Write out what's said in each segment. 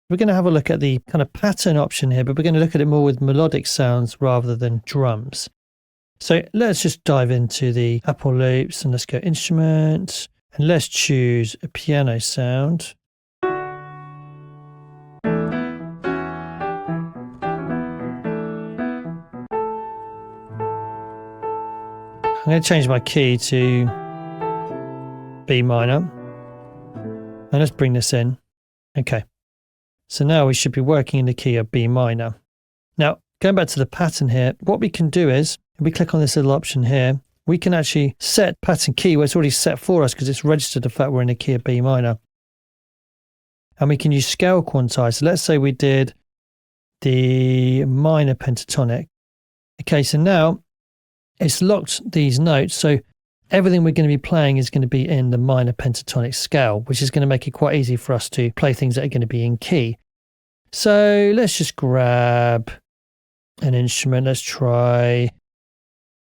We're going to have a look at the kind of pattern option here, but we're going to look at it more with melodic sounds rather than drums. So let's just dive into the Apple loops and let's go instrument and let's choose a piano sound. I'm going to change my key to B minor and let's bring this in. Okay, so now we should be working in the key of B minor. Now, going back to the pattern here, what we can do is, if we click on this little option here, we can actually set pattern key where it's already set for us because it's registered the fact we're in the key of B minor. And we can use scale quantize. So let's say we did the minor pentatonic. Okay, so now it's locked these notes. So everything we're going to be playing is going to be in the minor pentatonic scale, which is going to make it quite easy for us to play things that are going to be in key. So let's just grab an instrument. Let's try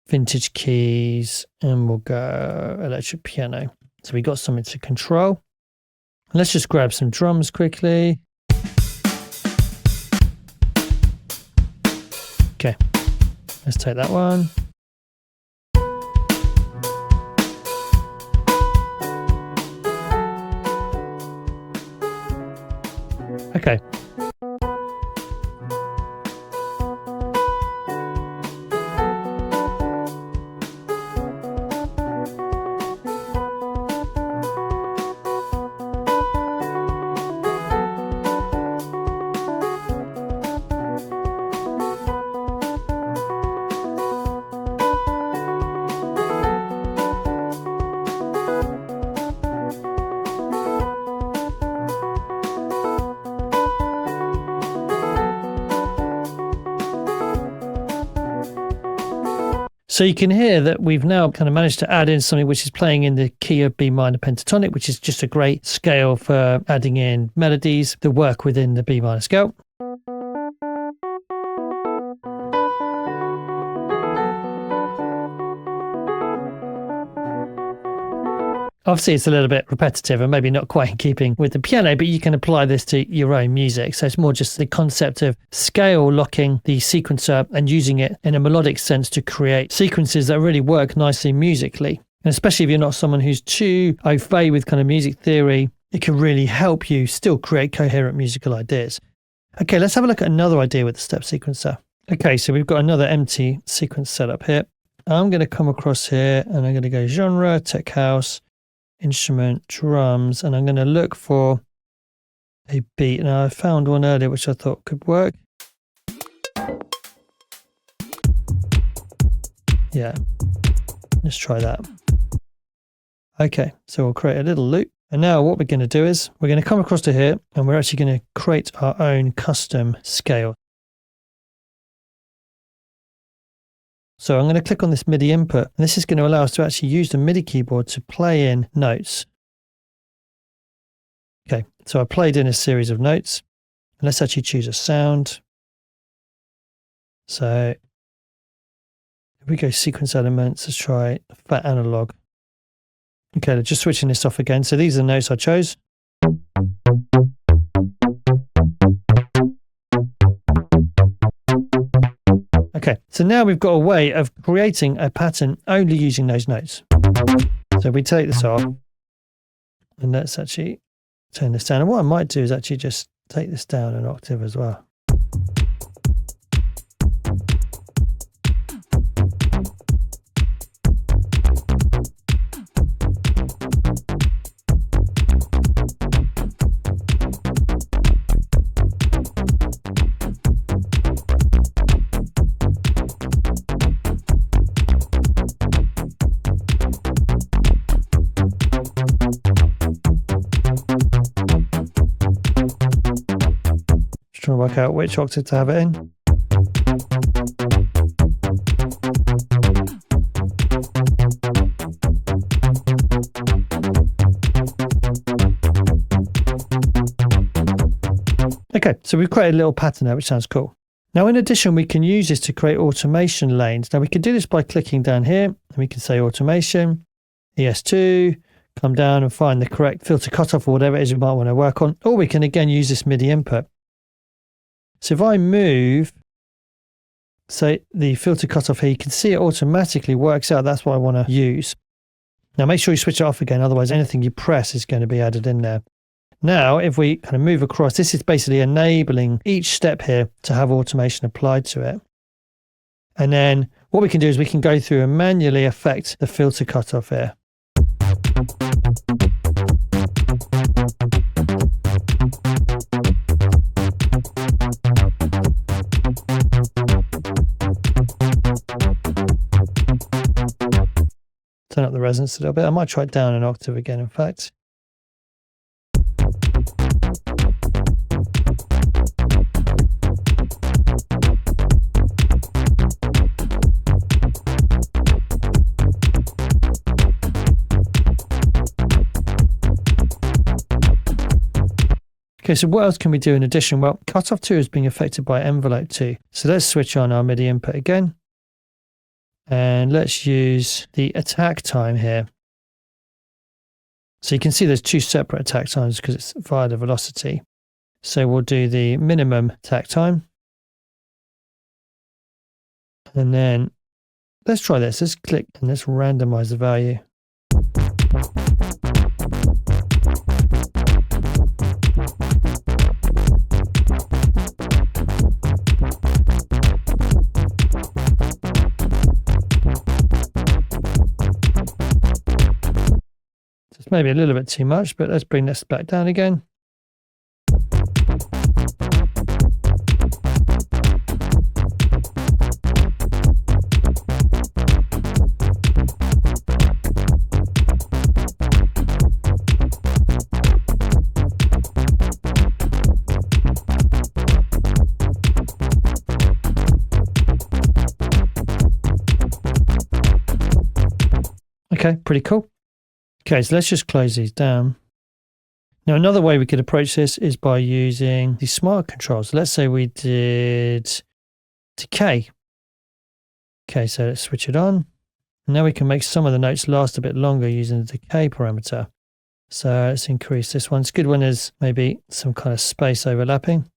vintage keys and we'll go electric piano. So we got something to control. Let's just grab some drums quickly. Okay, let's take that one. Okay. So you can hear that we've now kind of managed to add in something which is playing in the key of B minor pentatonic, which is just a great scale for adding in melodies that work within the B minor scale. Obviously, it's a little bit repetitive and maybe not quite in keeping with the piano, but you can apply this to your own music. So it's more just the concept of scale locking the sequencer and using it in a melodic sense to create sequences that really work nicely musically. And especially if you're not someone who's too au fait with kind of music theory, it can really help you still create coherent musical ideas. Okay, let's have a look at another idea with the step sequencer. Okay, so we've got another empty sequence set up here. I'm going to come across here and I'm going to go genre, tech house, instrument, drums, and I'm going to look for a beat. Now I found one earlier which I thought could work. Yeah, let's try that. Okay, so we'll create a little loop. And now what we're going to do is we're going to come across to here and we're actually going to create our own custom scale. So I'm going to click on this MIDI input, and this is going to allow us to actually use the MIDI keyboard to play in notes. Okay, so I played in a series of notes, and let's actually choose a sound. So if we go sequence elements, let's try fat analog. Okay, just switching this off again. So these are the notes I chose. Okay, so now we've got a way of creating a pattern only using those notes. So we take this off and let's actually turn this down. And what I might do is actually just take this down an octave as well. Trying to work out which octave to have it in. Okay, so we've created a little pattern there, which sounds cool. Now, in addition, we can use this to create automation lanes. Now, we can do this by clicking down here, and we can say automation, ES2, come down and find the correct filter cutoff or whatever it is we might want to work on. Or we can again use this MIDI input. So if I move, say, the filter cutoff here, you can see it automatically works out. That's what I want to use. Now make sure you switch it off again, otherwise anything you press is going to be added in there. Now, if we kind of move across, this is basically enabling each step here to have automation applied to it. And then what we can do is we can go through and manually affect the filter cutoff here. Turn up the resonance a little bit. I might try it down an octave again, in fact. Okay, so what else can we do in addition? Well, cutoff 2 is being affected by envelope 2. So let's switch on our MIDI input again. And let's use the attack time here. So you can see there's 2 separate attack times because it's via the velocity. So we'll do the minimum attack time. And then let's try this. Let's click and let's randomize the value. It's maybe a little bit too much, but let's bring this back down again. Okay, pretty cool. Okay, so let's just close these down. Now, another way we could approach this is by using the smart controls. Let's say we did decay. Okay, so let's switch it on. Now we can make some of the notes last a bit longer using the decay parameter. So let's increase this one. It's good when there's maybe some kind of space overlapping.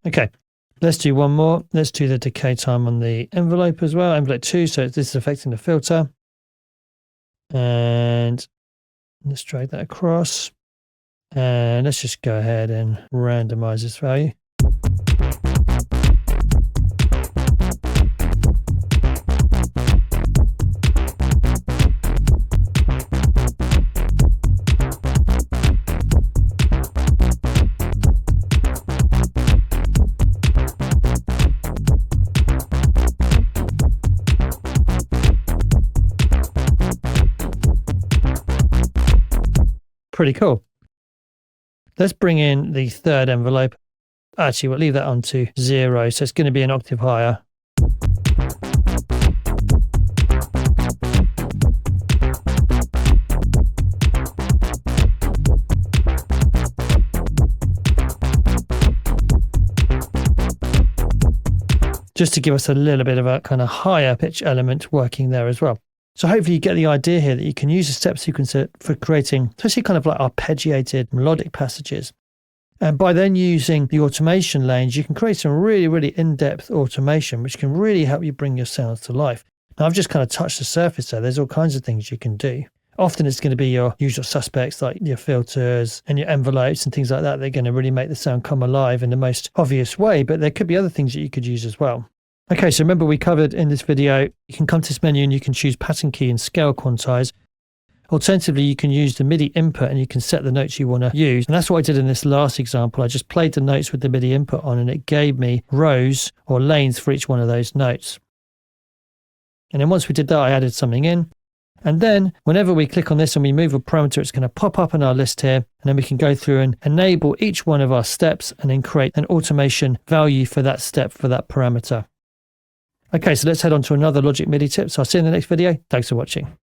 Okay, let's do one more. Let's do the decay time on the envelope as well, envelope 2. So this is affecting the filter. And let's drag that across. And let's just go ahead and randomize this value. Pretty cool. Let's bring in the third envelope. Actually, we'll leave that on to 0, so it's going to be an octave higher. Just to give us a little bit of a kind of higher pitch element working there as well. So hopefully you get the idea here that you can use a step sequencer for creating especially kind of like arpeggiated melodic passages. And by then using the automation lanes, you can create some really, really in-depth automation, which can really help you bring your sounds to life. Now, I've just kind of touched the surface there. There's all kinds of things you can do. Often it's going to be your usual suspects like your filters and your envelopes and things like that. They're going to really make the sound come alive in the most obvious way, but there could be other things that you could use as well. Okay, so remember we covered in this video, you can come to this menu and you can choose pattern key and scale quantize. Alternatively, you can use the MIDI input and you can set the notes you want to use. And that's what I did in this last example. I just played the notes with the MIDI input on and it gave me rows or lanes for each one of those notes. And then once we did that, I added something in. And then whenever we click on this and we move a parameter, it's going to pop up in our list here. And then we can go through and enable each one of our steps and then create an automation value for that step for that parameter. Okay, so let's head on to another Logic MIDI tip. So I'll see you in the next video. Thanks for watching.